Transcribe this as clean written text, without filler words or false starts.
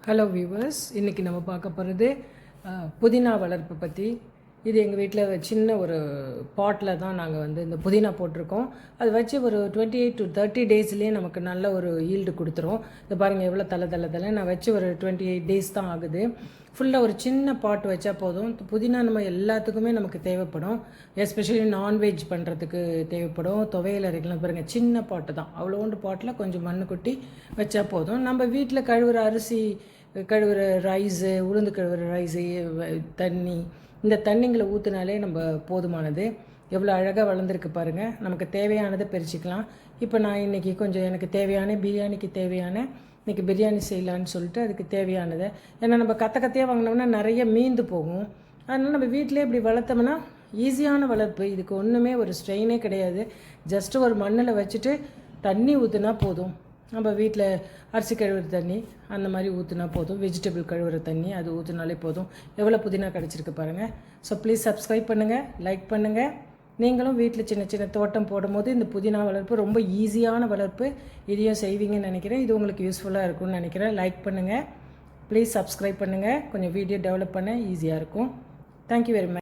Hello viewers, இன்றைக்கி நம்ம பார்க்க போகிறது புதினா வளர்ப்பு பற்றி. இது எங்கள் வீட்டில் சின்ன ஒரு பாட்டில் தான் நாங்கள் இந்த புதினா போட்டிருக்கோம். அது வச்சு ஒரு 28 to 30 டேஸ்லேயே நமக்கு நல்ல ஒரு ஈல்டு கொடுத்துரும். இது பாருங்கள் எவ்வளோ தலை நான் வச்சு ஒரு 28 டேஸ் தான் ஆகுது. ஃபுல்லாக ஒரு சின்ன பாட் வச்சா போதும். புதினா நம்ம எல்லாத்துக்குமே நமக்கு தேவைப்படும். எஸ்பெஷலி நான்வெஜ் பண்ணுறதுக்கு தேவைப்படும். துவையல் அரைக்கலாம். பாருங்கள் சின்ன பாட்டு தான், அவ்வளோண்டு பாட்டில் கொஞ்சம் மண் கொட்டி வச்சா போதும். நம்ம வீட்டில் கழுவுற அரிசி கழுவுற ரைஸு, உளுந்து கழுவுற ரைஸு, தண்ணி, இந்த தண்ணிங்களை ஊற்றினாலே நம்ம போதுமானது. எவ்வளோ அழகாக வளர்ந்துருக்கு பாருங்கள். நமக்கு தேவையானதை பறிச்சிக்கலாம். இப்போ நான் இன்றைக்கி கொஞ்சம் எனக்கு தேவையான பிரியாணிக்கு தேவையான இன்றைக்கி பிரியாணி செய்யலான்னு சொல்லிட்டு அதுக்கு தேவையானதை, ஏன்னா நம்ம கத்தையாக வாங்கினோம்னா நிறைய மீந்து போகும். அதனால் நம்ம வீட்டிலே இப்படி வளர்த்தோம்னா ஈஸியான வளர்ப்பு. இதுக்கு ஒன்றுமே ஒரு ஸ்ட்ரெயினே கிடையாது. ஜஸ்ட்டு ஒரு மண்ணில் வச்சுட்டு தண்ணி ஊற்றுனா போதும். நம்ம வீட்டில் அரிசி கழுவுற தண்ணி அந்த மாதிரி ஊற்றினா போதும். வெஜிடபிள் கழுவுற தண்ணி அது ஊற்றினாலே போதும். எவ்வளோ புதினா கிடச்சிருக்கு பாருங்கள். ஸோ ப்ளீஸ் சப்ஸ்கிரைப் பண்ணுங்கள், லைக் பண்ணுங்கள். நீங்களும் வீட்டில் சின்ன சின்ன தோட்டம் போடும்போது இந்த புதினா வளர்ப்பு ரொம்ப ஈஸியான வளர்ப்பு. இதையும் செய்வீங்கன்னு நினைக்கிறேன். இது உங்களுக்கு யூஸ்ஃபுல்லாக இருக்கும்னு நினைக்கிறேன். லைக் பண்ணுங்கள், ப்ளீஸ் சப்ஸ்கிரைப் பண்ணுங்கள். கொஞ்சம் வீடியோ டெவலப் பண்ண ஈஸியாக இருக்கும். Thank you very much.